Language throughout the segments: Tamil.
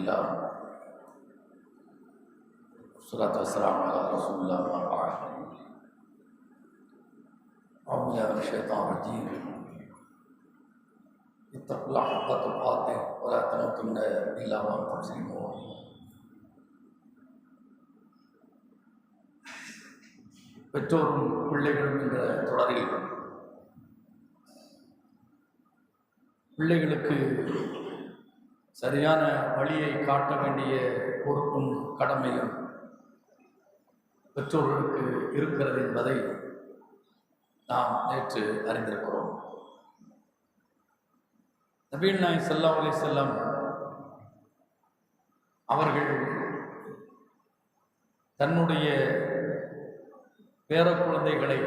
لله والصلاة والسلام على رسول الله أما بعد أعوذ بالله من الشيطان الرجيم اتقوا الله حق تقاته ولا تموتن إلا وأنتم مسلمون. பெற்றோரும் பிள்ளைகளும் என்ற தொடரில் பிள்ளைகளுக்கு சரியான வழியை காட்ட வேண்டிய பொறுப்பும் கடமையும் பெற்றோர்களுக்கு இருக்கிறது என்பதை நாம் நேற்று அறிந்திருக்கிறோம். நபிகள் நாயகம் ஸல்லல்லாஹு அலைஹி வஸல்லம் அவர்கள் தன்னுடைய பேர குழந்தைகளை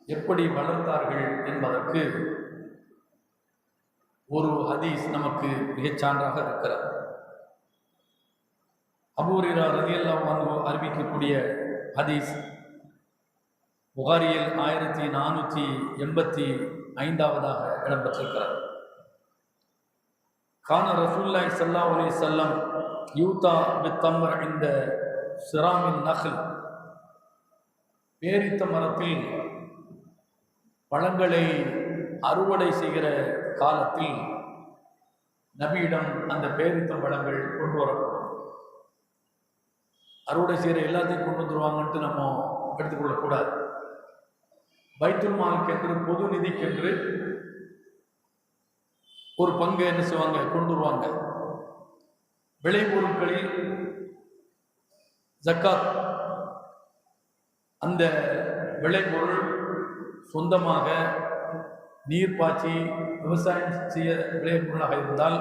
எப்படி வளர்த்தார்கள் என்பதற்கு ஒரு ஹதீஸ் நமக்கு மிகச் சான்றாக இருக்கிறது. அபூ ஹுரைரா ரலியல்லாஹு அன்ஹு அறிவிக்கக்கூடிய ஹதீஸ் புகாரியில் 1485 இடம்பெற்றிருக்கிறது. கான ரசூலுல்லாஹி ஸல்லல்லாஹு அலைஹி வஸல்லம் யூதா பித்தம்ர் இந்த சிராமின் நஹ்ல், பேரித்த மரத்தில் பழங்களை அறுவடை செய்கிற காலத்தில் நபியிடம் அந்த பேரித்த பழங்கள் கொண்டு வரப்படும். அறுவடை செய்கிற எல்லாத்தையும் கொண்டு வந்துருவாங்கன்ட்டு நம்ம எடுத்துக்கொள்ளக்கூடாது. பைத்துல் மாலுக்கென்று, பொது நிதிக்கென்று ஒரு பங்கு என்ன செய்வாங்க, கொண்டு வருவாங்க. விளைபொருட்களில் ஜக்காத், அந்த விளைபொருள் சொந்தமாக நீர் பாய்ச்சி விவசாயம் செய்ய விளைபொருளாக இருந்தால்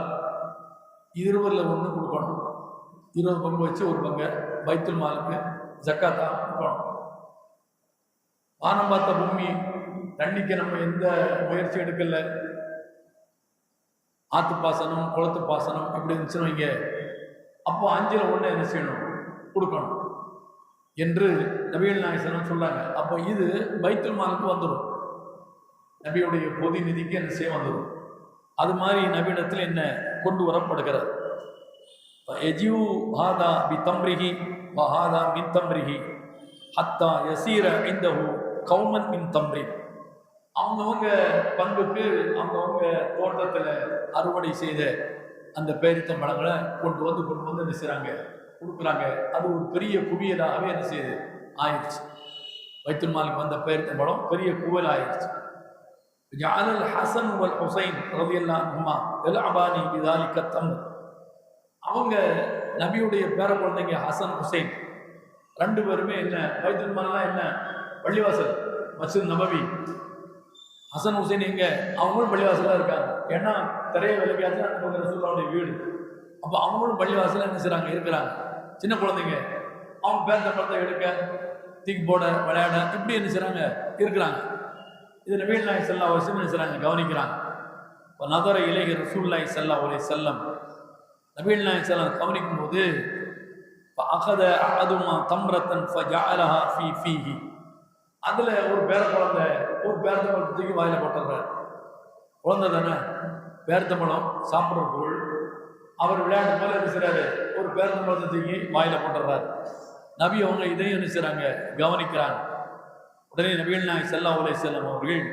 20ல் 1 கொடுக்கணும். 20 பங்கு வச்சு ஒரு பங்கை பைத்துல் மாலுக்கு ஜக்காத்தா கொடுக்கணும். வானம் பார்த்த பூமி, தண்ணிக்கு நம்ம எந்த முயற்சி எடுக்கல, ஆத்து பாசனம், குளத்து பாசனம் இப்படி இருந்துச்சுன்னு வைங்க, அப்போ 5ல் 1 என்ன செய்யணும், கொடுக்கணும் என்று நபிகள் நாயகம் சொல்றாங்க. அப்போ இது பைத்துல் மாலுக்கு வந்துடும், நபியுடைய பொது நிதிக்கு என்ன செய்ய வந்துடும். அது மாதிரி நபியிடத்தில் என்ன கொண்டு வரப்படுகிறது. எஜிவு ஹாதா பி தம்ரிஹி வ ஹாதா மின் தம்ரிஹி ஹத்தா யசீர இந்தஹு கௌமன் மின் தம்ரி. அவங்கவுங்க பங்குக்கு அவங்கவுங்க தோட்டத்தில் அறுவடை செய்த அந்த பேரித்த பழங்களை கொண்டு வந்து என்ன செய்கிறாங்க, கொடுக்குறாங்க. அது ஒரு பெரிய குவியலாகவே என்ன செய்யுது, ஆயிடுச்சு. பைத்துல் மாலுக்கு வந்த பேரித்த பழம் பெரிய குவியல் ஆயிடுச்சு. ஜஅலல் ஹஸன் வல் ஹுஸைன் ரலியல்லாஹு அன்ஹுமா யல்அபானி பிதாலிக தம்ர். அவங்க நபியுடைய பேர குழந்தைங்க ஹசன் ஹுசைன் 2 பேருமே என்ன, பைத்துல் மால்னா என்ன, பள்ளிவாசல், மஸ்ஜித் நபவி. ஹசன் ஹுசைன் எங்க, அவங்களும் பள்ளிவாசலாக இருக்காங்க. ஏன்னா திரைய விலைக்காச்சு அந்த ரசூலுல்லாஹ்வுடைய வீடு. அப்போ அவங்களும் பள்ளிவாசல என்ன செய்கிறாங்க, இருக்கிறாங்க. சின்ன குழந்தைங்க அவங்க பேர்த்த பழத்தை எடுக்க, தூக்கி போட, விளையாட, இப்படி என்ன செய்கிறாங்க, இருக்கிறாங்க. இது நபிகள் நாயகம் ஸல்லல்லாஹு அலைஹி வஸல்லம் என்ன செய்கிறாங்க, கவனிக்கிறாங்க. இப்போ நதர இலைஹி ரசூலுல்லாஹி ஸல்லல்லாஹு அலைஹி வஸல்லம், நபிகள் நாயகம் ஸல்லல்லாஹு கவனிக்கும் போது அகத அஹதுமா தம்ரத்தன் ஃபஜஅலஹா ஃபீ ஃபீஹி, அதில் ஒரு பேர குழந்தை ஒரு பேரத்தம்பழத்தை தூக்கி வாயில போட்டுறாரு. குழந்தை தானே, பேரத்தம்பழம் சாப்பிட்ற பொருள். அவர் விளையாட்டு போல என்ன செய்றாரு, ஒரு பேரத்தம்பழத்தை தூக்கி வாயில போட்டுறாரு. நபி அவங்க இதையும் என்ன செய்றாங்க, கவனிக்கிறாங்க. உடனே நபிகள் நாயகம் ஸல்லல்லாஹு அலைஹி வஸல்லம் அவர்கள்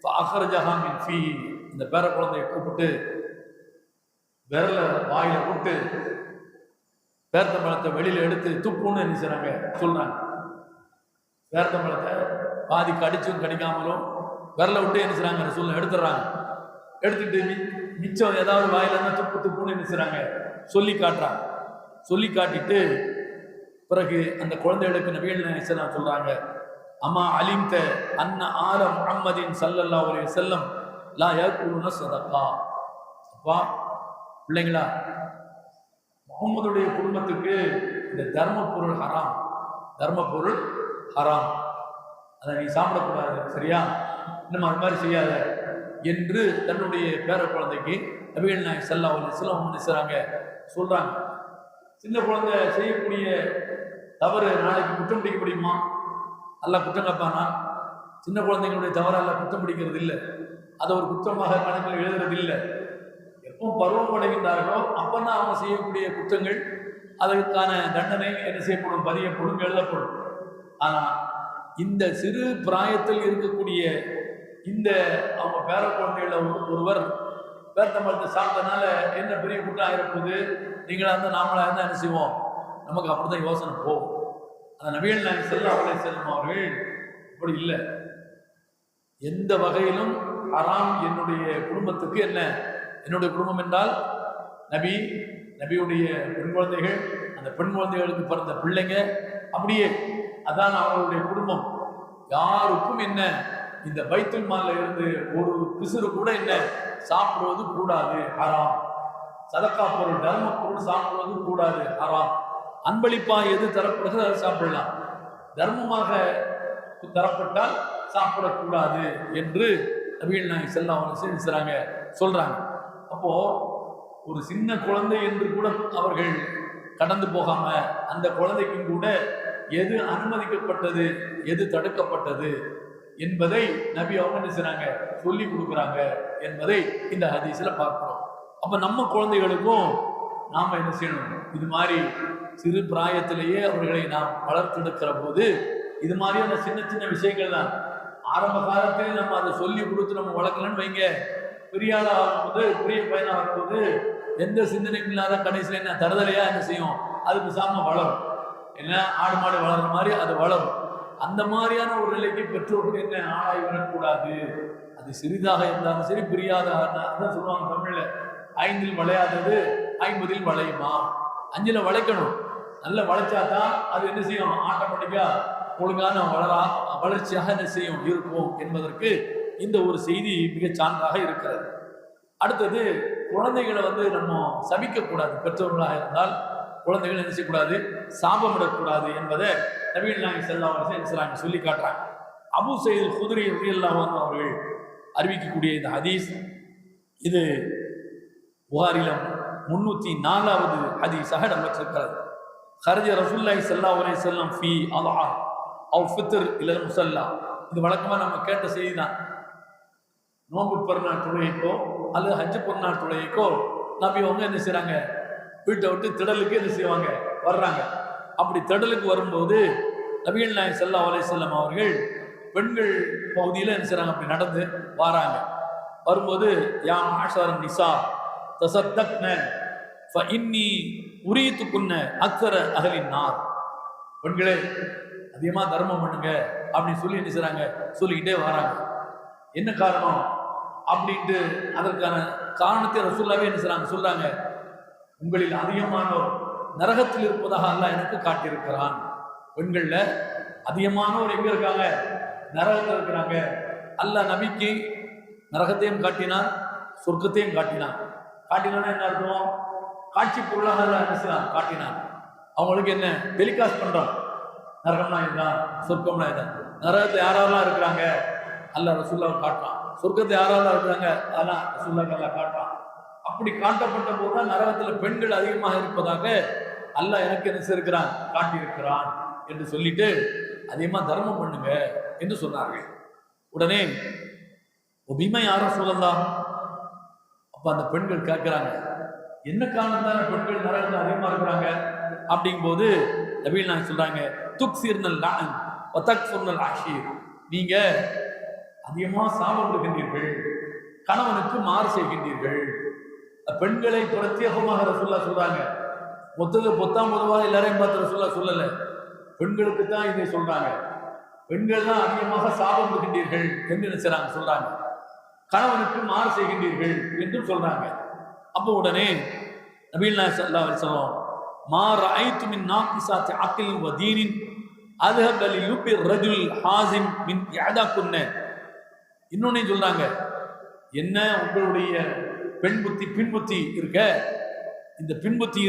ஃபஅഖரஜஹா மின் ஃபீஹி, இந்த பேர குழந்தையை கூப்பிட்டு விரல வாயில போட்டு பேரத்தம்பழத்தை வெளியில எடுத்து துப்புன்னு என்ன செய்றாங்க, சொல்றாங்க. பேரத்தம்பழத்தை பாதி கடிச்சும் கடிக்காமலும் விரல விட்டு என்ன செய்றாங்க, ரசூலுல்லாஹ் எடுத்துடுறாங்க. எடுத்துட்டு மிச்சம் ஏதாவது வாயில இருந்தால் துப்புன்னு என்ன செய்றாங்க, சொல்லி காட்டுறாங்க. சொல்லி காட்டிட்டு பிறகு அந்த குழந்தைகளுக்கு நபிகள் நாயகம் ஸல்லல்லாஹு சொல்றாங்க, அம்மா அலிம்த அன்ன ஆல முஹம்மதின் ஸல்லல்லாஹு அலைஹி வஸல்லம் லா யகுலுன ஸதகா. அப்பா பிள்ளைங்களா, முகம்மதுடைய குடும்பத்துக்கு இந்த தர்ம பொருள் ஹராம், தர்ம பொருள் ஹராம், அதை நீ சாப்பிடக்கூடாது, சரியா, இன்னும் அது மாதிரி செய்யாத என்று தன்னுடைய பேர குழந்தைக்கு நபிகள் நாயகம் ஸல்லல்லாஹு அலைஹி வஸல்லம் என்ன செய்றாங்க, சொல்றாங்க. சின்ன குழந்தை செய்யக்கூடிய தவறு நாளைக்கு குற்றம் பிடிக்க முடியுமா? அல்லாஹ் குற்றம் காப்பானா? சின்ன குழந்தைங்களுடைய தவறு அல்லாஹ் குற்றம் பிடிக்கிறது இல்லை, அதை ஒரு குற்றமாக கணக்கில் எழுதுறது இல்லை. எப்போ பருவம் அடைகின்றார்களோ அப்பதான் அவங்க செய்யக்கூடிய குற்றங்கள் அதற்கான தண்டனை என்ன செய்யப்படும், பதியப்படும், எழுதப்படும். ஆனா இந்த சிறு பிராயத்தில் இருக்கக்கூடிய இந்த அவங்க பேர குழந்தைகள ஒருவர் பேர்த்தம்பழத்தை சாப்பிட்டனால என்ன பெரிய குற்றம் ஆகிருப்போது, நீங்களா இருந்தால் நாமளா இருந்தால் என்ன செய்வோம், நமக்கு அப்படிதான் யோசனை போகும். அந்த நபிகள் நாயகம் ஸல்லல்லாஹு அலைஹி வஸல்லம் அவர்கள் அப்படி இல்லை. எந்த வகையிலும் ஹராம் என்னுடைய குடும்பத்துக்கு என்ன, என்னுடைய குடும்பம் என்றால் நபியுடைய பெண் குழந்தைகள், அந்த பெண் குழந்தைகளுக்கு பிறந்த பிள்ளைங்க, அப்படியே அதான் அவர்களுடைய குடும்பம். யாருக்கும் என்ன இந்த பைத்துல் மால்ல இருந்து ஒரு பிசுறு கூட என்ன சாப்பிடுவது கூடாது, ஹராம். சதக்கா பொருள், தர்ம பொருள் சாப்பிடுவது கூடாது, ஹராம். அன்பளிப்பா எது தரப்படுகிறது அதை சாப்பிடலாம், தர்மமாக தரப்பட்டால் சாப்பிடக்கூடாது என்று நபிகள் நாயகம் ஸல்லல்லாஹு அலைஹி வஸல்லம் சொல்றாங்க. அப்போ ஒரு சின்ன குழந்தை என்று கூட அவர்கள் கடந்து போகாம அந்த குழந்தைக்கும் கூட எது அனுமதிக்கப்பட்டது எது தடுக்கப்பட்டது என்பதை நபி அவங்க என்ன செய்றாங்க, சொல்லி கொடுக்குறாங்க என்பதை இந்த ஹதீஸ்ல பார்க்கிறோம். அப்ப நம்ம குழந்தைகளுக்கும் நாம என்ன செய்யணும், இது மாதிரி சிறு பிராயத்திலேயே அவர்களை நாம் வளர்த்தெடுக்கிற போது இது மாதிரியான சின்ன சின்ன விஷயங்கள் தான் ஆரம்ப காலத்திலே நம்ம அதை சொல்லி கொடுத்து நம்ம வளர்க்கலன்னு வைங்க, பெரிய ஆள் ஆகும்போது பெரிய பையனாக வரும்போது எந்த சிந்தனையும் இல்லாத கடைசியில் என்ன தருதலையா என்ன செய்யும், அது பேசாம வளரும். என்ன ஆடு மாடு வளர்ற மாதிரி அது வளரும். அந்த மாதிரியான ஒரு நிலைக்கு பெற்றோர்கள் என்ன ஆளாய் வரக்கூடாது. அது சிறிதாக இருந்தாலும் சரி, பிரியாத அதான் சொல்லுவாங்க தமிழ்ல, 5 வளையாதது 50 வளையுமா. 5 வளைக்கணும். நல்லா வளைச்சாதான் அது என்ன செய்யும், ஆட்டோமேட்டிக்கா ஒழுங்கான வளர்ச்சியாக என்ன செய்யும் இருக்கும் என்பதற்கு இந்த ஒரு செய்தி மிக சான்றாக இருக்கிறது. அடுத்தது, குழந்தைகளை நம்ம சபிக்கக்கூடாது. பெற்றோர்களாக இருந்தால் குழந்தைகள் என்ன செய்யக்கூடாது, சாபமிடக்கூடாது என்பதை நபிகள் நாயகம் ஸல்லல்லாஹு அலைஹி வஸல்லம் சொல்லி காட்டுறாங்க. அபூ ஸயீத் குத்ரி ரலியல்லாஹு அன்ஹு அவர்கள் அறிவிக்கக்கூடிய இந்த ஹதீஸ், இது புகாரில 304வது ஹதீஸாக இடம்பெற்றிருக்கிறது. ஹரஜ ரசூலுல்லாஹி ஸல்லல்லாஹு அலைஹி வஸல்லம் ஃபீ அல்ஆ அவ் ஃபித்ர் இலல் முஸல்லா. இது வழக்கமா நம்ம கேட்ட செய்தி தான். நோன்பு பெருநாள் தொழுகைக்கோ அல்லது ஹஜ் பெருநாள் தொழுகைக்கோ நபி அவங்க என்ன செய்றாங்க, வீட்டை விட்டு திடலுக்கு என்ன செய்வாங்க, வர்றாங்க. அப்படி திடலுக்கு வரும்போது நபிகள் நாயகம் ஸல்லல்லாஹு அலைஹி வஸல்லம் அவர்கள் பெண்கள் பகுதியில் என்ன செய்றாங்க, அப்படி நடந்து வராங்க. வரும்போது யா மாஷரன் நிசா தஸத்தக்ன ஃபஇன்னி உரீதுகுன்ன அக்ஸர அஹ்லின் நார். பெண்களே அதிகமாக தர்மம் பண்ணுங்க அப்படின்னு சொல்லி என்ன செய்றாங்க, சொல்லிக்கிட்டே வராங்க. என்ன காரணம் அப்படின்ட்டு அதற்கான காரணத்தை ரசூலுல்லாஹ் என்ன செய்றாங்க, சொல்றாங்க, உங்களில் அதிகமானோர் நரகத்தில் இருப்பதாக அல்லாஹ் எனக்கு காட்டியிருக்கிறான். பெண்கள்ல அதிகமானோர் எங்க இருக்காங்க, நரகத்தில் இருக்கிறாங்க. அல்லாஹ் நபிக்கு நரகத்தையும் காட்டினான், சொர்க்கத்தையும் காட்டினான். காட்டினான்னா என்ன அர்த்தம், காட்சி பொருளாக அல்லாஹ் என்ன செய்யலாம், காட்டினான். அவங்களுக்கு என்ன டெலிகாஸ்ட் பண்றான், நரகம்னா இதுதான், சொர்க்கம்னா இதுதான். நரகத்தில் யாரெல்லாம் இருக்கிறாங்க அல்லாஹ் ரசூலுல்லாஹ் காட்டுறான், சொர்க்கத்தை யாரெல்லாம் இருக்கிறாங்க அதெல்லாம் ரசூலுல்லாஹ் அல்லாஹ் காட்டுறான். அப்படி காட்டப்பட்ட போதுதான் நரகத்தில் பெண்கள் அதிகமாக இருப்பதாக அல்லாஹ் எனக்கு என்ன செய்திருக்கிறான், காட்டியிருக்கிறான் என்று சொல்லிட்டு அதிகமாக தர்மம் பண்ணுங்க என்று சொன்னார்கள். உடனே ஒபிமை யாரும் சொல்லலாம். அப்ப அந்த பெண்கள் கேட்கிறாங்க, என்ன காரணம் தானே பெண்கள் நரகத்தில் அதிகமாக இருக்கிறாங்க அப்படிங்கும் போது நபிகள் நாயகம் சொல்றாங்க, துக்ஸிர்னல் லஅன் வ தக்ஃபுர்னல் ஆஷீர். நீங்க அதிகமாக சாபமிடுகின்றீர்கள், கணவனுக்கு மாறு செய்கின்றீர்கள். பெண்களை பிரத்யேகமாக ரசூலுல்லாஹ் சொல்றாங்க. பொத்தாம் பொதுவாக எல்லாரையும் பார்த்து ரசூலுல்லாஹ் சொல்லல, பெண்களுக்கு தான் இதை சொல்றாங்க. பெண்கள் தான் அதிகமாக சாபமிடுகின்றீர்கள் என்று நினைச்சாங்க, சொல்றாங்க. கணவனுக்கு மாறு செய்கின்றீர்கள் என்றும் சொல்றாங்க. அப்போ உடனே நபிகள் நாயகம் ஸல்லல்லாஹு அலைஹி வஸல்லம் மா ரஅய்து மின் நாகிஸாத்தி அக்ல் வ தீனின் அத்ஹப லிலுபி ரஜுல் ஹாஸிம் மின் இஅதாகுன்ன. இன்னொன்னு சொல்றாங்க, என்ன உங்களுடைய பெண் புத்தி பின்புத்தி இருக்க, இந்த பின்புத்தி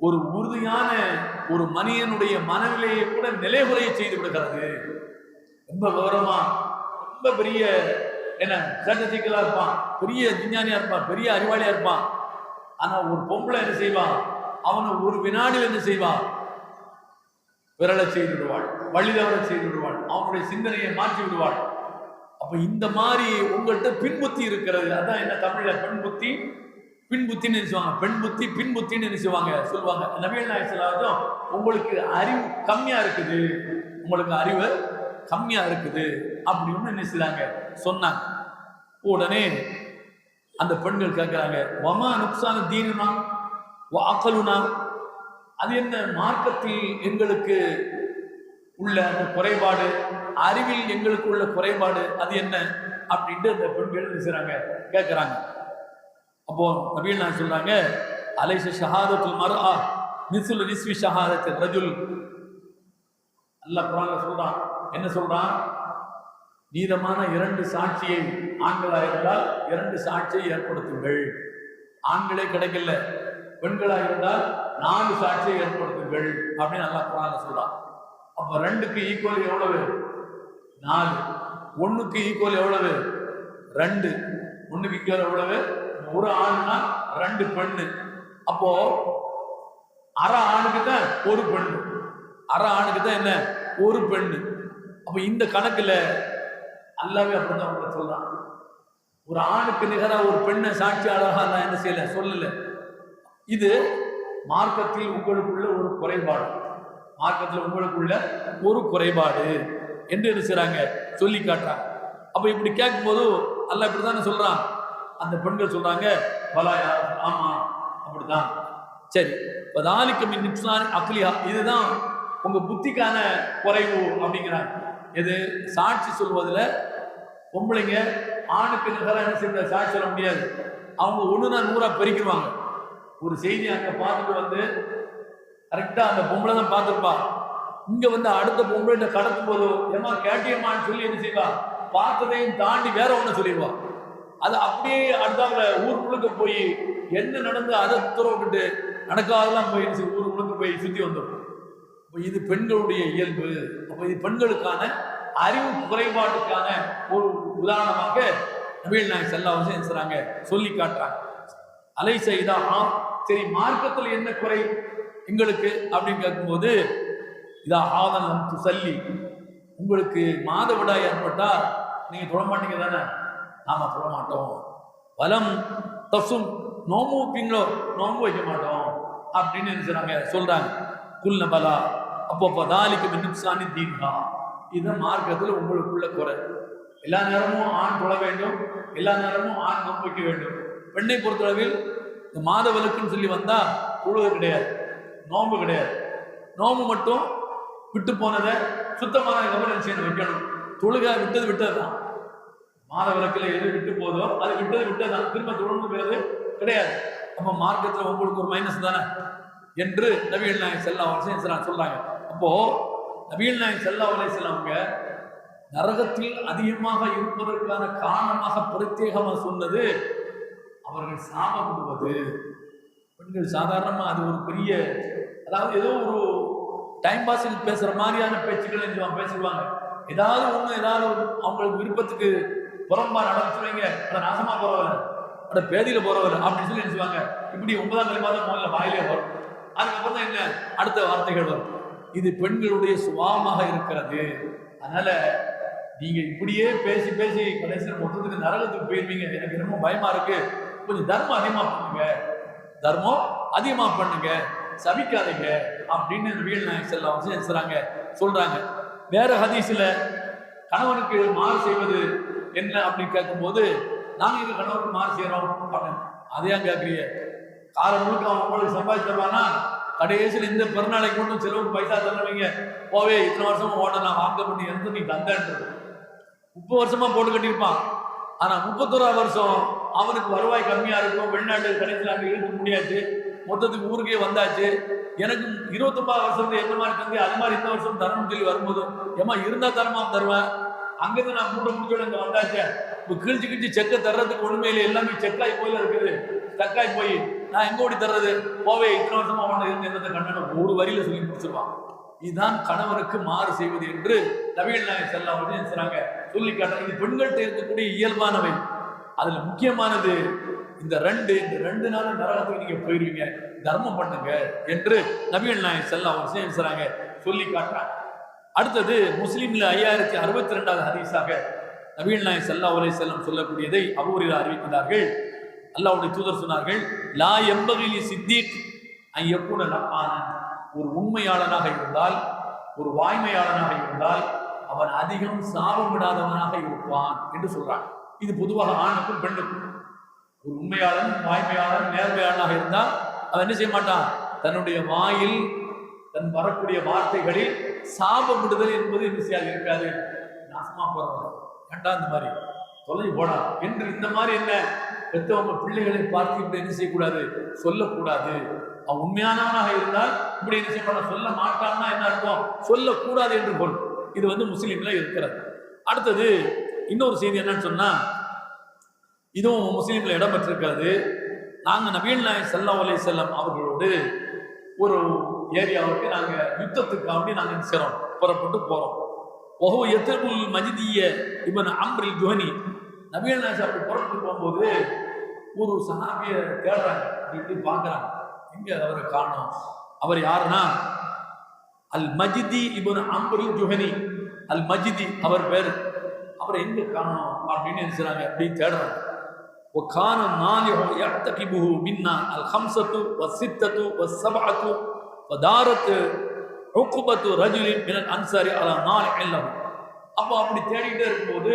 ஒரு உறுதியான ஒரு மனிதனுடைய மனநிலையை கூட நிலைகுறைய செய்து விடுகிறது. ரொம்ப விவரமா, ரொம்ப பெரிய என்ன ஸ்ட்ராட்டஜிக்கலா இருப்பான், பெரிய விஞ்ஞானியா இருப்பான், பெரிய அறிவாளியா இருப்பான். ஆனா ஒரு பொம்பளை என்ன செய்வான், அவனை ஒரு வினாடியில் என்ன செய்வான், விரலை செய்து விடுவாள், வழிதவரை செய்து விடுவாள், அவனுடைய சிந்தனையை மாற்றி விடுவாள். அப்ப இந்த மாதிரி உங்கள்கிட்ட பின்புத்தி இருக்கிறது. அதான் என்ன தமிழ்ல பெண் புத்தி பின் புத்தின்னு நினைச்சுவாங்க, பெண் புத்தி பின் புத்தின்னு நினைச்சுவாங்க சொல்லுவாங்க. நபிகள் நாயகம் ஸல்லல்லாஹு அலைஹி வஸல்லம் உங்களுக்கு அறிவு கம்மியா இருக்குது, உங்களுக்கு அறிவு கம்மியா இருக்குது அப்படின்னு நினைச்சாங்க சொன்னாங்க. உடனே அந்த பெண்கள் கேட்கிறாங்க, வமா நுக்சான தீனுனா வாக்கலுனா, அது என்ன மார்க்கத்தில் எங்களுக்கு உள்ள அந்த குறைபாடு, அறிவில் எங்களுக்கு உள்ள குறைபாடு அது என்ன அப்படின்ட்டு அந்த பெண்கள் நினைச்சாங்க கேட்கிறாங்க. அப்போ நபிகள் நாயகம் சொல்றாங்க, அலைஸ ஷஹாதத்துல் மர்ஆ மிஸ்லு நிஸ்வி ஷஹாதத்தில் ரஜுல். அல்லாஹ் குர்ஆன்ல சொல்றான், என்ன சொல்றான், நீதமான 2 சாட்சியை ஆண்களாக இருந்தால் 2 சாட்சியை ஏற்படுத்துங்கள். ஆண்களே கிடைக்கல, பெண்களாக இருந்தால் 4 சாட்சியை ஏற்படுத்துங்கள் அப்படின்னு அல்லாஹ் குர்ஆன்ல சொல்றான். அப்ப 2க்கு ஈக்குவல் எவ்வளவு? 4. 1க்கு ஈக்குவல் எவ்வளவு? 2. 1க்கு ஈக்குவல் எவ்வளவு? ஒரு ஆணுனா 2 பெண்ணு. அப்போ அரை ஆணுக்கு தான் ஒரு பெண்ணு, அரை ஆணுக்கு தான் என்ன ஒரு பெண்ணு. அப்ப இந்த கணக்குல அல்லாவே அப்படிதான் அவங்க சொல்றான். ஒரு ஆணுக்கு நிகரா ஒரு பெண்ணை சாட்சியாளராக நான் என்ன செய்யல சொல்லல. இது மார்க்கத்தில் உங்களுக்குள்ள ஒரு குறைபாடு, மார்க்கத்தில் உங்களுக்குள்ள ஒரு குறைபாடு என்று என்ன செய்றாங்க சொல்லி காட்டுறாங்க. அப்ப இப்படி கேட்கும்போது அல்லாஹ் இப்படித்தானே சொல்றான். அந்த பெண்கள் சொல்றாங்க, பலாயா, ஆமா அப்படிதான், சரி, பதாலிக்கு மின் நிப்சான் அக்லியா, இதுதான் உங்க புத்திக்கான குறைவு அப்படிங்கிறாங்க. எது? சாட்சி சொல்வதில் பொம்பளைங்க ஆணுக்கு நிகராக என்ன செய்ய சாட்சி சொல்ல முடியாது. அவங்க 1 100 பெருக்கிடுவாங்க. ஒரு செய்தி அங்கே பார்த்துட்டு வந்து கரெக்டாக அந்த பொம்பளை தான் பார்த்துருப்பா. இங்கே வந்து அடுத்த பொம்பளை கடக்கும் போது ஏமா கேட்டியம்மான்னு சொல்லி என்ன செய்வா, பார்த்ததையும் தாண்டி வேற ஒன்று சொல்லிடுவா. அது அப்படியே அடுத்தாப்புல ஊர் முழுக்க போய் என்ன நடந்து அதை துறவிட்டு நடக்காதெல்லாம் போய் ஊர் முழுக்க போய் சுற்றி வந்துடும். இது பெண்களுடைய இயல்பு. அப்ப இது பெண்களுக்கான அறிவு குறைபாட்டுக்கான ஒரு உதாரணமாக நபிகள் நாயகம் ஸல்லல்லாஹு அலைஹி வஸல்லம் சொல்லி காட்டுறாங்க. அலைஸ இதா, சரி மார்க்கத்தில் என்ன குறை எங்களுக்கு அப்படின்னு கேட்கும்போது, இதா ஆதன் லம் துஸல்லி, உங்களுக்கு மாதவிடாய் ஏற்பட்டா நீங்க தொழ மாட்டீங்க தானே? நாம தொழ மாட்டோம். வலம் தசும், நோம்பு வைப்பீங்களோ? நோம்பு வைக்க மாட்டோம் அப்படின்னு நினைச்சாங்க சொல்றாங்க. குல்நபலா, அப்போ பதாலிக்கு மின்னுசானி தீன்ஹா, இது மார்க்கத்தில் உங்களுக்குள்ள குறை. எல்லா நேரமும் ஆண் தொழ வேண்டும், எல்லா நேரமும் ஆண் நோன்பு வைக்க வேண்டும். பெண்ணை பொறுத்தளவில் இந்த மாத விலக்குன்னு சொல்லி வந்தா தொழுவது கிடையாது, நோன்பு கிடையாது. நோம்பு மட்டும் விட்டு போனதை சுத்தமான கவனம் செய்யணும், வைக்கணும். தொழுகை விட்டது தான். மாத விலக்கில் எது விட்டு போதோ அது விட்டது தான், திரும்ப தொழுகிறது கிடையாது. அப்போ மார்க்கத்தில் உங்களுக்கு ஒரு மைனஸ் தானே என்று நபிகள் நாயகம் ஸல்லல்லாஹு அலைஹி வஸல்லம் சொல்றாங்க. அப்போ நபிகள் நாயகம் ஸல்லல்லாஹு அலைஹி வஸல்லம் நரகத்தில் அதிகமாக இருப்பதற்கான காரணமாக பிரத்யேகமாக சொன்னது அவர்கள் சாபம் விடுவது. பெண்கள் சாதாரணமாக அது ஒரு பெரிய, அதாவது ஏதோ ஒரு டைம் பாஸில் பேசுற மாதிரியான பேச்சுக்கள் பேசிடுவாங்க. ஏதாவது ஒன்று ஏதாவது அவங்களுக்கு விருப்பத்துக்கு புறம்பா நடந்துச்சுவீங்க, அதை நாசமா போறவர்கள், அதை பேதியில போறவர்கள் அப்படின்னு சொல்லி நினைச்சுவாங்க. இப்படி 9ஆம் கலிமா தான் முதல்ல வாயிலே வரும், அதுக்கப்புறம் தான் என்ன அடுத்த வார்த்தைகள் வரும். இது பெண்களுடைய சுபாவமாக இருக்கிறது. அதனால நீங்க இப்படியே பேசி பேசி கடைசியில் மொத்தத்துக்கு நரகத்துக்கு போயிருவீங்க. எனக்கு ரொம்ப பயமா இருக்கு. கொஞ்சம் தர்மம் அதிகமா பண்ணுங்க, தர்மம் அதிகமா பண்ணுங்க, சபிக்காதீங்க அப்படின்னு நபிகள் நாயகம் ஸல்லல்லாஹு அலைஹி வஸல்லம் சொல்றாங்க. வேற ஹதீஸ்ல கணவனுக்கு மாறு செய்வது என்ன அப்படின்னு கேட்கும்போது, நாங்க எங்க கணவனுக்கு மாறு செய்யறோம் அப்படின்னு. அதையா கேட்கறீங்க? காலம் முழுக்க அவன் உங்களுக்கு சம்பாதிச்சு தருவானா? கடைசியில் இந்த பிறநாளைக்கு மட்டும் செலவுக்கு பைசா தருவீங்க, போவே இத்தனை வருஷமா ஓட நான் வாங்க பண்ணி எடுத்து நீ தந்தன்றது 30 வருஷமா போட்டு கட்டியிருப்பான். ஆனா 31ஆம் வருஷம் அவனுக்கு வருவாய் கம்மியா இருக்கும், வெளிநாட்டு கடைசியில் அங்கே இருக்க முடியாது, மொத்தத்துக்கு ஊருக்கே வந்தாச்சு. எனக்கு 29 வருஷத்துக்கு எந்த மாதிரி தந்தி அது மாதிரி இந்த வருஷம் தரணும்னு சொல்லி வரும்போது, ஏமா இருந்தா தரமா தருவேன், அங்கிருந்து நான் மூட்டை முடிச்சோட இங்க வந்தாச்சு. இப்போ கிழிச்சு செக்கை தர்றதுக்கு ஒண்ணுமே இல்லை, எல்லாமே செக்காய் போயில இருக்குது, ஸ்டக்காய் போய் நான் எங்க ஓடி தர்றது, போவே இத்தனை வருஷமா அவனை இருந்து என்னத்தை கண்டனம் ஒரு வரியில சொல்லி முடிச்சிருவான். இதுதான் கணவனுக்கு மாறு செய்வது என்று நபிகள் நாயகம் ஸல்லல்லாஹு அலைஹி வஸல்லம் சொல்லி காட்டுறாங்க. இது பெண்கள்கிட்ட இருக்கக்கூடிய இயல்பானவை. அதுல முக்கியமானது இந்த ரெண்டு நாள் நரகத்துக்கு நீங்க போயிருவீங்க, தர்மம் பண்ணுங்க என்று நபிகள் நாயகம் ஸல்லல்லாஹு அலைஹி வஸல்லம் சொல்லி காட்டுறாங்க. அடுத்தது முஸ்லிம்ல 5062வது ஹதீஸாக நபிகள் நாயகம் ஸல்லல்லாஹு அலைஹி வஸல்லம் சொல்லக்கூடியதை அபூ ஹுரைரா அறிவிக்கிறார்கள். அல்லாஹ்வுடைய தூதர் சொன்னார்கள், லா எம்பகிலி சித்திக் ஐயக்கூட லஆனன். ஒரு உண்மையாளனாக இருந்தால், ஒரு வாய்மையாளனாக இருந்தால் அவன் அதிகம் சாபம் விடாதவனாக இருப்பான் என்று சொல்றான். இது பொதுவாக ஆணுக்கும் பெண்ணுக்கும். ஒரு உண்மையாளன், வாய்மையாளன், நேர்மையாளனாக இருந்தால் அவன் என்ன செய்ய மாட்டான், தன்னுடைய வாயில் தன் வரக்கூடிய வார்த்தைகளில் சாபம் விடுதல் என்பது என்ன செய்யாது, இருக்காது. நாசமா போறது வேண்டாம், இந்த மாதிரி தொலை போடா என்று இந்த மாதிரி என்ன பெற்றவங்க பிள்ளைகளை பார்த்து இப்படி என்ன செய்யக்கூடாது, சொல்லக்கூடாது. அவன் உண்மையானவனாக இருந்தால் இப்படி என்ன செய்ய சொல்ல மாட்டான்னா என்ன அர்த்தம், சொல்லக்கூடாது என்று பொருள். இது முஸ்லீம்ல இருக்கிறது. அடுத்தது இன்னொரு செய்தி என்னன்னு சொன்னா, இதுவும் முஸ்லீம்ல இடம்பெற்றிருக்கிறது. நாங்கள் நபிகள் நாயகம் ஸல்லல்லாஹு அலைஹி வஸல்லம் அவர்களோடு ஒரு ஏரியாவுக்கு நாங்கள் யுத்தத்துக்காக நாங்கள் செய்கிறோம், புறப்பட்டு போகிறோம். ஒஹோ எத்தகுல் மஜிதிய இப்னு அம்ரில் ஜுஹனி. நபிகள் நாயகம் அப்படி புறப்பட்டு போகும்போது ஒரு சஹாபியை தேடுறாங்க, இப்படி பார்க்குறாங்க, எங்கே அவரை காணோம். அவர் யாருன்னா அல் மஜிதி இப்னு அம்ரில் ஜுஹனி. அல் மஜிதி அவர் பேர். அவரை எங்கே காணோம் அப்படின்னு நினைச்சாங்க, அப்படி தேடுறாங்க. وكان النالح يعتقبه منا الخمسة والستة والسبعة فدارت عقبة رجل من الأنصار على نالح له. அப்போ அப்படி தேடிக்கிட்டே இருக்கும்போது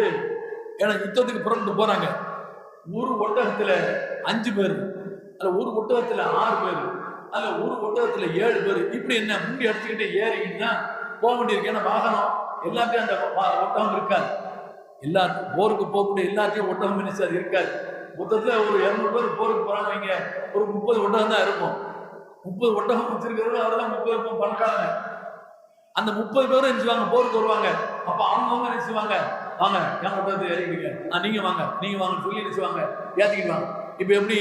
எனக்கு யுத்தத்துக்கு புறப்பட்டு போறாங்க. ஒரு ஒட்டகத்துல 5 பேர், அதில் ஒரு ஒட்டகத்துல 6 பேர், அதில் ஒரு ஒட்டகத்துல 7 பேர். இப்படி என்ன முண்டி அடிச்சுக்கிட்டே ஏறிக்கிட்டுனா போக வேண்டியிருக்கு. ஏன்னா வாகனம் எல்லாத்தையும் அந்த ஒட்டகம் இருக்காது. எல்லா போருக்கு போகக்கூடிய எல்லாத்தையும் ஒட்டகம் மினிஸ்டர் இருக்காது. மொத்தத்தில் ஒரு 200 பேர் போருக்கு போறாங்க வைங்க, ஒரு 30 ஒட்டகம் தான் இருக்கும். 30 ஒட்டகம் வச்சிருக்கிறது அவர் தான் 30 பணக்காரங்க. அந்த 30 பேரும் நினைச்சுவாங்க போருக்கு வருவாங்க. அப்ப அவங்க நினைச்சுவாங்க, வாங்க என் ஒட்டகத்தை ஏறிக்கிடுங்க, நீங்க வாங்க நீங்க வாங்கன்னு சொல்லி நினைச்சுவாங்க, ஏற்றிக்கிடுவாங்க. இப்போ எப்படி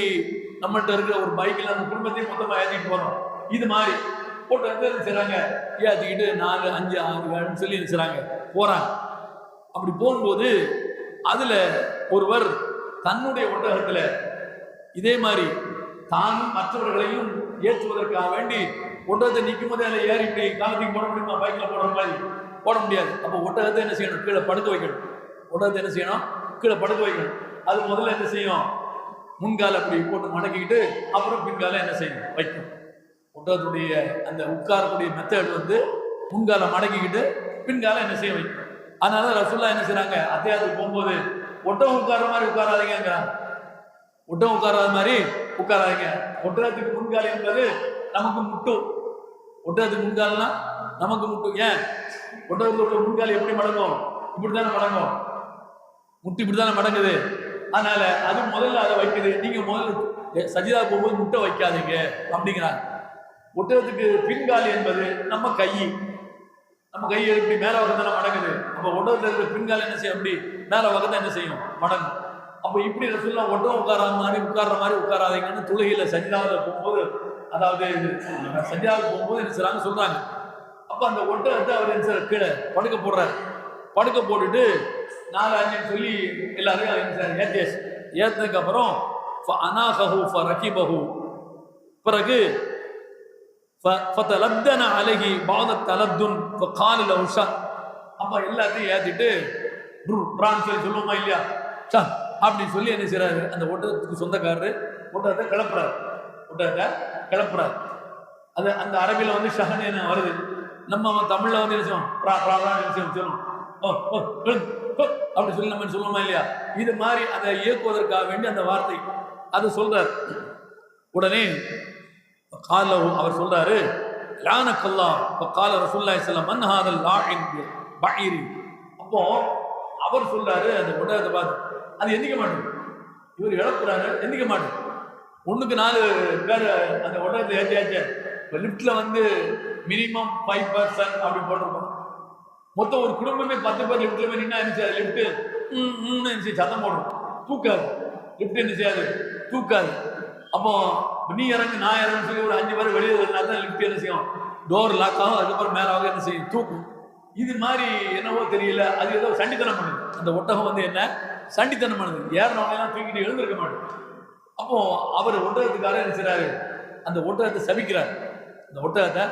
நம்மள்கிட்ட இருக்கிற ஒரு பைக்கில் அந்த குடும்பத்தையும் மொத்தமாக ஏற்றிட்டு போறோம், இது மாதிரி ஒட்டகத்தை நினைச்சுறாங்க ஏற்றிக்கிட்டு 4, 5, 6 வேணும்னு சொல்லி நினைச்சுறாங்க போறாங்க. அப்படி போகும்போது அதுல ஒருவர் தன்னுடைய ஒட்டகத்துல இதே மாதிரி தானும் மற்றவர்களையும் ஏற்றுவதற்காக வேண்டி ஒட்டகத்தை நிற்கும் போதே அதில் ஏறி இப்படி காலத்துக்கு போட முடியுமா, பைக்கில் போடுற மாதிரி போட முடியாது. அப்போ ஒட்டகத்தை என்ன செய்யணும், கீழே படுக்க வைக்கணும். ஒட்டகத்தை என்ன செய்யணும், கீழே படுக்க வைக்கணும். அது முதல்ல என்ன செய்யும், முன்கால அப்படி போட்டு மடக்கிக்கிட்டு அப்புறம் பின்கால என்ன செய்யும், வைக்கும். ஒட்டகத்துடைய அந்த உட்காரக்கூடிய மெத்தட் முன்கால மடக்கிக்கிட்டு பின்கால என்ன செய்ய வைக்கும். அதனால ரசூலுல்லாஹ் என்ன செய்றாங்க, அத்தியாயத்துக்கு போகும்போது ஒட்டகம் உட்கார மாதிரி உட்காராதீங்கிறாங்க. ஒட்டகம் உட்காராத மாதிரி உட்காராதீங்க. ஒட்டகத்துக்கு முன்கால் என்பது நமக்கு முட்டு. ஒட்டகத்துக்கு முன்கால்னா நமக்கு முட்டு. ஏன் ஒட்டகத்தோட முன்கால் எப்படி மடங்கும், இப்படித்தானே மடங்கும், முட்டு இப்படித்தானே மடங்குது. அதனால அது முதல்ல அதை வைக்குது. நீங்க முதல்ல சஜிதா போகும்போது முட்டை வைக்காதீங்க அப்படிங்கிறாங்க. ஒட்டகத்துக்கு பின்கால் என்பது நம்ம கை எப்படி மேல வகத்தான மடங்குது. அப்ப ஒட்டகத்துல இருக்கிற பின்கால் என்ன செய்யும், அப்படி மேல வகத்தை என்ன செய்யும், மடங்கும். அப்ப இப்படி சொல்லலாம், ஒட்டகம் உட்கார்ற மாதிரி உட்காராதீங்கன்னு தொழுகையில சஜிதாவில் போகும்போது, அதாவது சஜிதாவுக்கு போகும்போது என்ன செய்றாங்க சொல்றாங்க. அப்ப அந்த ஒட்டகத்தை அவர் என்ன செய்ய கீழே படுக்க போடுறாரு. படுக்க போட்டுட்டு 4, 5 சொல்லி எல்லாரையும் என்ன ஏத்தினதுக்கு அப்புறம் பிறகு ஃபதலத்தன அலைஹி பாத தலத்துன் ஃபகால லஹு ஷா. அப்ப எல்லாத்தையும் ஏத்திட்டு பிரான் சொல்லி சொல்லுமா இல்லையா, ஷா அப்படி சொல்லி என்ன செய்றாரு, அந்த ஒட்டகத்துக்கு சொந்தக்காரரு ஒட்டகத்தை கிளப்புறாரு. அது அந்த அரபில ஷஹன்னு வருது. நம்ம தமிழ்ல என்ன செய்வோம், அப்படி சொல்லி நம்ம சொல்லுமா இல்லையா. இது மாதிரி அதை இயக்குவதற்காக வேண்டி அந்த வார்த்தை அதை சொல்றாரு. உடனே அவர் சொல்றாரு, லானக்கல்லாஹ் வகால ரசூலுல்லாஹி ஸல்லல்லாஹு அலைஹி வஸல்லம் மன் ஹாதல் லாஇன் பஈரி. அப்போ அவர் சொல்றாரு, அந்த ஒட்டகத்தை பார்த்து, அது எந்திக்க மாட்டேங்குது. இவர் இழப்புறாரு, எந்திக்க மாட்டேங்குது. 1க்கு 4 பேர் அந்த ஒட்டகத்தை ஏற்றியாச்சு. இப்போ லிப்ட்ல மினிமம் 5% அப்படி போட்டிருப்போம். மொத்தம் ஒரு குடும்பமே 10 பேர் லிப்ட்ல போய் நின்னா என்ன செய்யாது, லிப்ட் என்ன சத்தம் போடும், தூக்காது. லிப்ட் என்ன செய்யாது, தூக்காது. அப்போ நீ இறங்கு நான் இறங்கு சொல்லி ஒரு 5 பேர் வெளியே வரனா தான் லிப்ட் என்ன செய்யும், டோர் லாக் ஆகும். அதுக்கப்புறம் மேலாக என்ன செய்யும், தூக்கும். இது மாதிரி என்னவோ தெரியல, அது ஏதோ சண்டித்தனம் பண்ணுது. அந்த ஒட்டகம் என்ன சண்டித்தனம் பண்ணுது, ஏறினவங்க எல்லாம் தூக்கிட்டு எழுந்திருக்க மாட்டேன். அப்போ அவர் ஒட்டகத்துக்காரர் என்ன செய்றாரு, அந்த ஒட்டகத்தை சபிக்கிறார். அந்த ஒட்டகத்தை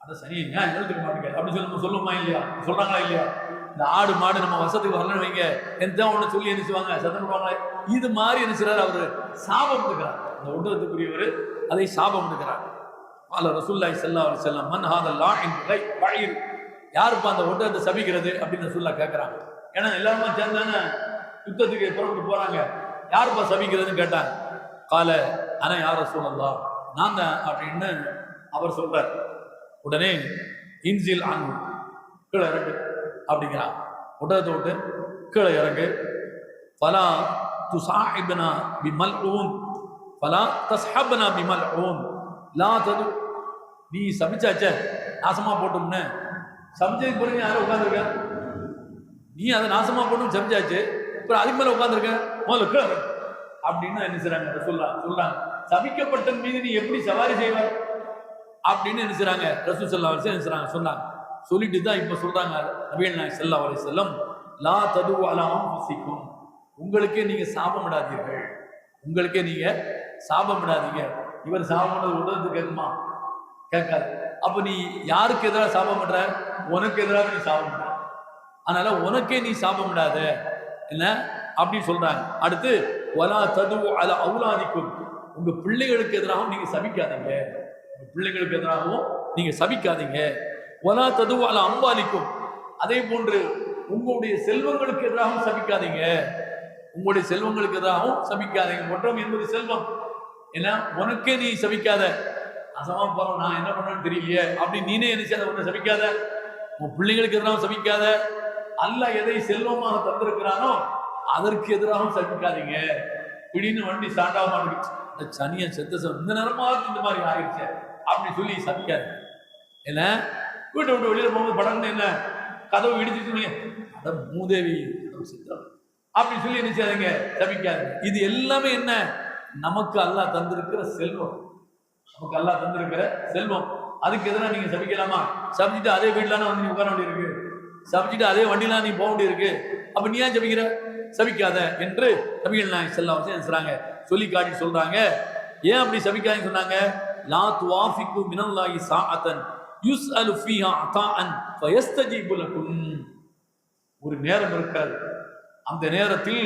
அதை சரி ஏன் எழுதுக்க மாட்டேங்க அப்படின்னு சொல்லுமா இல்லையா, சொல்றாங்களா இல்லையா. இந்த ஆடு மாடு நம்ம வசத்துக்கு வரலன்னு வைங்க, எந்த ஒன்று சொல்லி நினைச்சுவாங்க, சத்தம் போடுவாங்க. இது மாதிரி நினைச்சார் அவர் சாபம் எடுக்கிறார். அந்த ஒட்டகத்துக்குரியவர் அதை சாபம் எடுக்கிறார். ரசூலுல்லாஹி ஸல்லல்லாஹு அலைஹி வஸல்லம் மன் ஹாதல் லாஇன் பைர், யாருப்பா அந்த ஒட்டகத்தை சபிக்கிறது அப்படின்னு ரசூலுல்லாஹ் கேட்கிறாங்க. ஏன்னா எல்லாருமே சேர்ந்தானே யுத்தத்துக்கு புறப்பட்டு போறாங்க. யாருப்பா சபிக்கிறதுன்னு கேட்டாங்க. கால ஆனா யார் ரசூலுல்லாஹ், நான் தான் அப்படின்னு அவர் சொல்றார். உடனே இன்சில் ஆங்கு, கீழே இறங்கு அப்படிங்கிறான். ஒட்டகத்தை விட்டு கீழே இறங்கு. ஃபலா துஸாஹிப்னா பிமல்ஊன் ஃபலா தஸ்ஹப்னா பிமல்ஊன் லா தது, நீ சபிச்சாச்சே நாசமா போட்டோம்னு, சபிச்சதுக்கு பிறகு யாரும் உட்காந்துருக்க, நீ அதை நாசமா போட்டு சபிச்சாச்சு, அப்புறம் அதுக்கு மேல உட்காந்துருக்க, முதல்ல கீழே அப்படின்னு என்ன செய்றாங்க சொல்றாங்க. சபிக்கப்பட்ட மீது நீ எப்படி சவாரி செய்வார் அப்படின்னு என்ன செய்றாங்க ரசூல் ஸல்லல்லாஹு அலைஹி வஸல்லம் சொன்னாங்க. சொல்லிட்டு தான் இப்ப சொல்றாங்க நபிகள் நாயகம் ஸல்லல்லாஹு அலைஹி வஸல்லம், லா தது அலா அன்ஃபுசிக்கும், உங்களுக்கே நீங்க சாபமிடாதீர்கள், உங்களுக்கே நீங்க சாபமிடாதீங்க. இவர் சாபம் உடனே கேட்குமா? கேட்காது. அப்ப நீ யாருக்கு எதிராக சாபம் பண்ற? உனக்கு எதிராக நீ சாபம் பண்ற. அதனால உனக்கே நீ சாபம் விடாத என்ன அப்படின்னு சொல்றாங்க. அடுத்து வலா தது அல அவுலாதிக்கும், உங்க பிள்ளைகளுக்கு எதிராகவும் நீங்க சபிக்காதீங்க, உங்க பிள்ளைகளுக்கு எதிராகவும் நீங்க சபிக்காதீங்க. வலா தது அல அம்பாலிக்கும், அதே போன்று உங்களுடைய செல்வங்களுக்கு எதிராகவும் சபிக்காதீங்க, உங்களுடைய செல்வங்களுக்கு எதிராகவும் சபிக்காதீங்க. ஒன்றம் என்பது செல்வம். ஏன்னா உனக்கே நீ சபிக்காத, அசமா போறோம் நான் என்ன பண்ணேன்னு தெரியலையே அப்படின்னு நீனே நினைச்சாத ஒன்றை சபிக்காத, உன் பிள்ளைங்களுக்கு எதிராகவும் சபிக்காத. அல்லாஹ் எதை செல்வமாக தந்திருக்கிறானோ அதற்கு எதிராகவும் சபிக்காதீங்க. திடீர்னு வண்டி ஸ்டார்ட் ஆக மாட்டேங்குது, சனியை செத்த இந்த நேரமாக இந்த மாதிரி ஆயிடுச்சு அப்படி சொல்லி சபிக்காது. என்ன வீட்டை விட்டு வெளியில போகும்போது படம்னு என்ன கதவு இடிச்சுட்டு அட மூதேவி சித்தம் அப்படி சொல்லி நினைச்சாதீங்க, சபிக்காதுங்க. இது எல்லாமே என்ன, நமக்கு அல்லாஹ் தந்திருக்கிற செல்வம், நமக்கு அல்லாஹ் தந்திருக்கிற செல்வம். அதுக்கு எதிராக நீங்க சபிக்கலாமா? சபிச்சுட்டு அதே வீட்டுல வந்து நீ உட்கார வேண்டியிருக்கு, சபிச்சுட்டு அதே வண்டிலாம் நீ போக வேண்டியிருக்கு, அப்ப நீ ஏன் சபிக்கிற? சபிக்காத என்று நபிகள் நாயகம் ஸல்லல்லாஹு அலைஹி வஸல்லம் சொல்லி காட்டி சொல்றாங்க. ஏன் அப்படி சபிக்காதீங்கன்னு சொன்னாங்க? லா துவாஃபிகு மினல்லாஹி சாஅத்தன் யுஸ்அலு ஃபீஹா அதாஅன் ஃபயஸ்தஜீபு லகும், ஒரு நேரம் இருக்காது, அந்த நேரத்தில்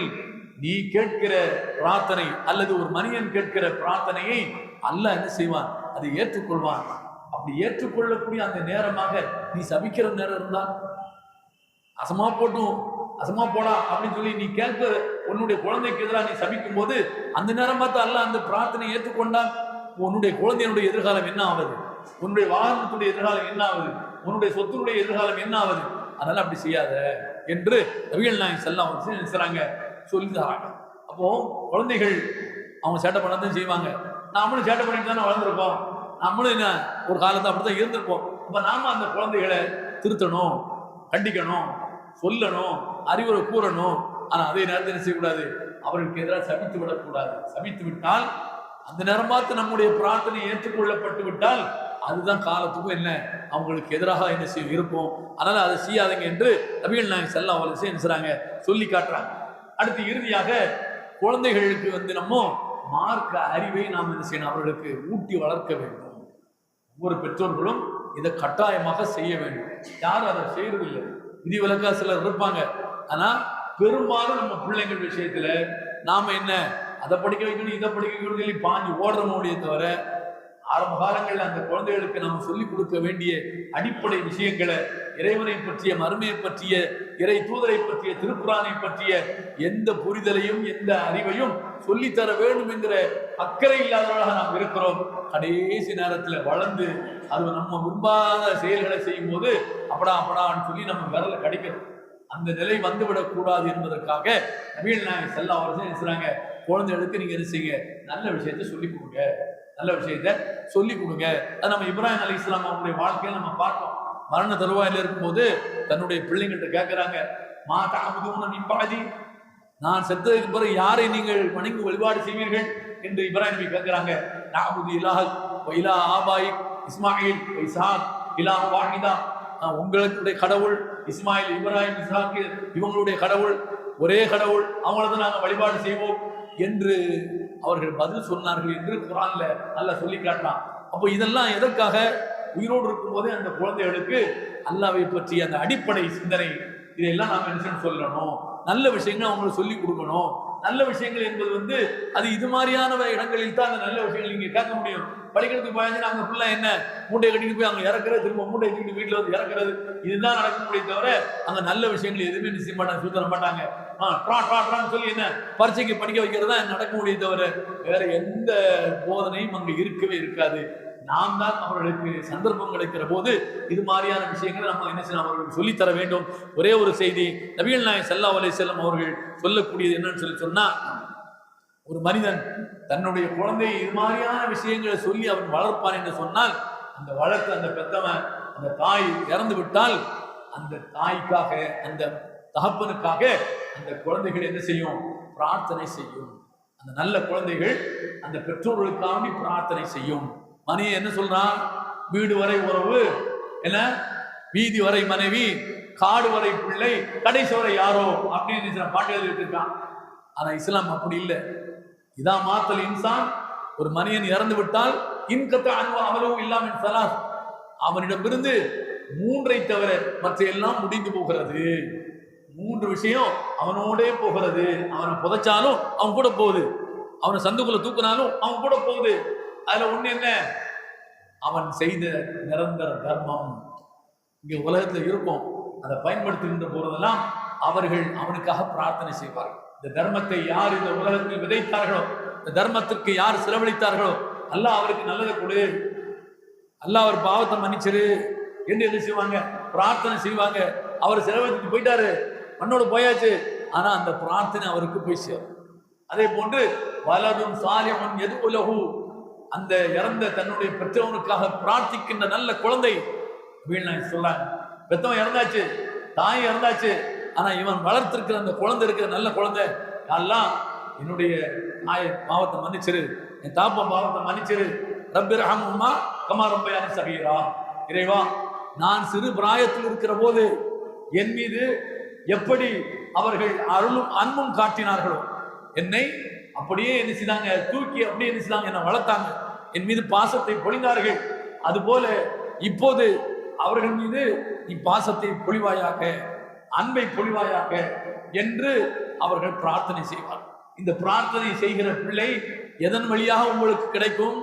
நீ கேட்கிற பிரார்த்தனை அல்லது ஒரு மனிதன் கேட்கிற பிரார்த்தனையை அல்லாஹ் என்ன செய்வான்? அதை ஏற்றுக்கொள்வான். அப்படி ஏற்றுக்கொள்ளக்கூடிய அந்த நேரமாக நீ சபிக்கிற நேரம் இருந்தா, அசமா போட்டும் அசமா போடா அப்படின்னு சொல்லி நீ கேட்க உன்னுடைய குழந்தைக்கு எதிராக நீ சபிக்கும் போது அந்த நேரம் பார்த்து அல்லாஹ் அந்த பிரார்த்தனை ஏற்றுக்கொண்டான். உன்னுடைய குழந்தையினுடைய எதிர்காலம் என்ன ஆகுது, உன்னுடைய வாகனத்துடைய எதிர்காலம் என்ன ஆகுது, உன்னுடைய சொத்தினுடைய எதிர்காலம் என்ன ஆகுது. அதனால அப்படி செய்யாத என்று நபிகள் நாயகம் ஸல்லல்லாஹு அலைஹி வஸல்லம் சொல்லி தராங்க. அப்போ குழந்தைகள் அவங்க சேட்டை பண்ணதான் செய்வாங்க, நாமளும் சேட்டை பண்ணிட்டு தானே வளர்ந்துருக்கோம், நம்மளும் என்ன ஒரு காலத்தை அப்படித்தான் இருந்திருப்போம். அப்ப நாம அந்த குழந்தைகளை திருத்தணும், கண்டிக்கணும், சொல்லணும், அறிவுரை கூறணும். ஆனா அதே நேரத்தில் என்ன செய்யக்கூடாது, அவர்களுக்கு எதிராக சபித்து விடக்கூடாது. சபித்து விட்டால் அந்த நேரம் பார்த்து நம்முடைய பிரார்த்தனை ஏற்றுக்கொள்ளப்பட்டு விட்டால் அதுதான் காலத்துக்கும் என்ன அவங்களுக்கு எதிராக என்ன செய்ய இருக்கும். அதனால அதை செய்யாதீங்க என்று நபிகள் நாயகம் ஸல்லல்லாஹு அலைஹி வஸல்லம் செய்றாங்க, சொல்லி காட்டுறாங்க. அடுத்து இறுதியாக குழந்தைகளுக்கு நம்ம மார்க்க அறிவை நாம் என்ன செய்யணும், அவர்களுக்கு ஊட்டி வளர்க்க வேண்டும். ஒவ்வொரு பெற்றோர்களும் இதை கட்டாயமாக செய்ய வேண்டும். யாரும் அதை செய்யறதில்லை, விதிவிலக்கா சிலர் இருப்பாங்க. ஆனா பெரும்பாலும் நம்ம பிள்ளைங்கள் விஷயத்துல நாம என்ன அதை படிக்க வைக்கணும் இதை படிக்க வைக்கணும் சொல்லி பாஞ்சு ஓடுற மொழியை தவிர ஆரம்ப காலங்களில் அந்த குழந்தைகளுக்கு நாம் சொல்லிக் கொடுக்க வேண்டிய அடிப்படை விஷயங்களை, இறைவனை பற்றிய, மறுமையை பற்றிய, இறை தூதரை பற்றிய, திருக்குரானை பற்றிய எந்த புரிதலையும் எந்த அறிவையும் சொல்லித்தர வேண்டும் என்கிற அக்கறை இல்லாதவர்களாக நாம் இருக்கிறோம். கடைசி நேரத்தில் வளர்ந்து அது நம்ம விரும்பாத செயல்களை செய்யும் போது அப்படான்னு சொல்லி நம்ம விரல கடிக்கிறோம். அந்த நிலை வந்துவிடக் கூடாது என்பதற்காக நபிகள் நாயகம் ஸல்லல்லாஹு அலைஹி வஸல்லம் சொல்றாங்க, குழந்தைகளுக்கு நீங்க என்ன செய்யுங்க, நல்ல விஷயத்தை சொல்லிக் கொடுங்க, நல்ல விஷயத்தை சொல்லிக் கொடுங்க. அது நம்ம இப்ராஹிம் அலைஹிஸ்ஸலாம் அவங்களுடைய வாழ்க்கையை நம்ம பார்த்தோம். மரண தருவாயில இருக்கும்போது தன்னுடைய பிள்ளைங்கள்ட்ட கேட்கிறாங்க, மா தஅபுதுன மின் பஅதி, நான் செத்ததுக்கு பிறகு யாரை நீங்கள் வணங்கி வழிபாடு செய்வீர்கள் என்று இப்ராஹிம் நபி கேட்கிறாங்க. நஅபுது இலாஹக் வ இலாஹ ஆபாயிக் இஸ்மாயில் வ இஸ்ஹாக் இலாஹ வாஹிதா, உங்களுடைய கடவுள் இஸ்மாயில், இப்ராஹிம், இஸ்ஹாக் இவங்களுடைய கடவுள் ஒரே கடவுள், அவங்கள தான் நாங்கள் வழிபாடு செய்வோம் என்று அவர்கள் பதில் சொன்னார்கள் என்று குர்ஆன்ல நல்லா சொல்லி காட்டலாம். அப்போ இதெல்லாம் எதற்காக? உயிரோடு இருக்கும் போதே அந்த குழந்தைகளுக்கு அல்லாஹ்வை பற்றி அந்த அடிப்படை சிந்தனை இதெல்லாம் நாம என்ன சொல்லணும், நல்ல விஷயங்கள் அவங்களுக்கு சொல்லி கொடுக்கணும். நல்ல விஷயங்கள் என்பது அது இது மாதிரியான இடங்களில் தான் அந்த நல்ல விஷயங்கள் நீங்க கேட்க முடியும். படிக்கிறதுக்கு போயாச்சுன்னா அங்க ஃபுல்லா என்ன மூட்டையை கட்டிட்டு போய் அங்க இறக்குறது, திரும்ப மூட்டை கட்டிட்டு வீட்டுல வந்து இறக்குறது, இதுதான் நடக்க முடியும். தவிர அங்க நல்ல விஷயங்கள் எதுவுமே நிச்சயம் மாட்டாங்க, சுத்தர மாட்டாங்க. சொல்லி என்ன பரீட்சைக்கு படிக்க வைக்கிறதா நடக்க முடியும். தவிர வேற எந்த போதனையும் அங்க இருக்கவே இருக்காது. நாம் தான் அவர்களுக்கு சந்தர்ப்பம் கிடைக்கிற போது இது மாதிரியான விஷயங்களை நம்ம என்ன செய்யணும், அவர்களுக்கு சொல்லித்தர வேண்டும். ஒரே ஒரு செய்தி, நபிகள் நாயகம் ஸல்லல்லாஹு அலைஹி வஸல்லம் அவர்கள் சொல்லக்கூடியது என்னன்னு சொன்னா, ஒரு மனிதன் தன்னுடைய குழந்தையை இது மாதிரியான விஷயங்களை சொல்லி அவன் வளர்ப்பான் என்று சொன்னால், அந்த வளர்த்த அந்த பெத்தவன், அந்த தாய் இறந்து விட்டால் அந்த தாய்க்காக, அந்த தகப்பனுக்காக அந்த குழந்தைகள் என்ன செய்யும், பிரார்த்தனை செய்யும். அந்த நல்ல குழந்தைகள் அந்த பெற்றோர்களுக்காக பிரார்த்தனை செய்யும். மனைவி என்ன சொல்றான், வீடு வரை உறவு என்ன, வீதி வரை மனைவி, காடு வரை பிள்ளை, கடைசி வரை யாரோ அப்படின்னு பாட்டு எழுதிட்டு இருக்கான். ஆனா இஸ்லாம் அப்படி இல்லை. இதா மாத்தல் இன்சான், ஒரு மனிதன் இறந்து விட்டால் இன்கத்த அமலவும் இல்லாமல் சலாஸ், அவனிடமிருந்து 3ஐ தவிர மற்ற எல்லாம் முடிந்து போகிறது. 3 விஷயம் அவனோடே போகிறது. அவனை புதைச்சாலும் அவன் கூட போகுது, அவனை சந்துக்குள்ள தூக்கினாலும் அவன் கூட போகுது. அதுல ஒண்ணு என்ன, அவன் செய்த நிரந்தர தர்மம் இங்க உலகத்தில் இருக்கும். அதை பயன்படுத்துகின்ற போதெல்லாம் அவர்கள் அவனுக்காக பிரார்த்தனை செய்வார்கள். இந்த தர்மத்தை யார் இந்த உலகத்தில் விதைத்தார்களோ, இந்த தர்மத்திற்கு யார் செலவழித்தார்களோ, அல்லாஹ் அவருக்கு நல்லதை கொடு, அல்லாஹ் அவர் பாவத்தை மன்னிச்சிரு என்று என்ன செய்வாங்க, பிரார்த்தனை செய்வாங்க. அவர் செலவழித்து போயிட்டாரு, மண்ணோடு போயாச்சு, ஆனா அந்த பிரார்த்தனை அவருக்கு போய் சேரும். அதே போன்று வலதும் சாலிஹுன் யதுலஹு, அந்த இறந்த தன்னுடைய பெற்றவனுக்காக பிரார்த்திக்கின்ற நல்ல குழந்தை. சொல்றாங்க, பெற்றவன் இறந்தாச்சு, தாய் இறந்தாச்சு, ஆனா இவன் வளர்த்திருக்கிற அந்த குழந்தை இருக்கிற நல்ல குழந்தை, எல்லாம் என்னுடைய தாய் பாவத்தை மன்னிச்சிரு, என் தாப்பன் பாவத்தை மன்னிச்சிரு, ரப்பிர்ஹம்ஹுமா கமா ரப்பயானி ஸகீரா, இறைவா நான் சிறு பிராயத்தில் இருக்கிற போது என் மீது எப்படி அவர்கள் அருளும் அன்பும் காட்டினார்களோ, என்னை அப்படியே என்ன செய்தாங்க, தூக்கி அப்படியே என்ன செய்தாங்க, என்னை வளர்த்தாங்க, என் மீது பாசத்தை பொழிந்தார்கள். அதுபோல இப்போது அவர்கள் மீது நீ பாசத்தை பொழிவாயாக, அன்பை பொழிவாயாக என்று அவர்கள் பிரார்த்தனை செய்வார். இந்த பிரார்த்தனை செய்கிற பிள்ளை எதன் வழியாக உங்களுக்கு கிடைக்கும்,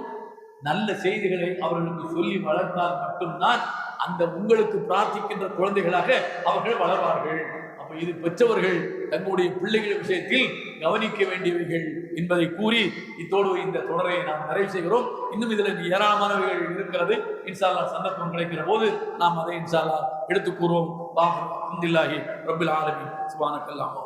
நல்ல செய்திகளை அவர்களுக்கு சொல்லி வளர்த்தால் மட்டும்தான் அந்த உங்களுக்கு பிரார்த்திக்கின்ற குழந்தைகளாக அவர்கள் வளர்வார்கள். அப்ப இது பெற்றவர்கள் தங்களுடைய பிள்ளைகள் விஷயத்தில் கவனிக்க வேண்டியவைகள் என்பதை கூறி இத்தோடு இந்த தொடரை நாம் நிறைவு செய்கிறோம். இன்னும் இதில் ஏராளமானவைகள் இருக்கிறது. இன்ஷா அல்லாஹ் சந்தர்ப்பம் கிடைக்கிற போது நாம் அதை இன்ஷா அல்லாஹ் எடுத்து கூறுவோம். அல்ஹம்துலில்லாஹி ரப்பில் ஆலமீன். சுப்ஹானக்கல்லாஹ்.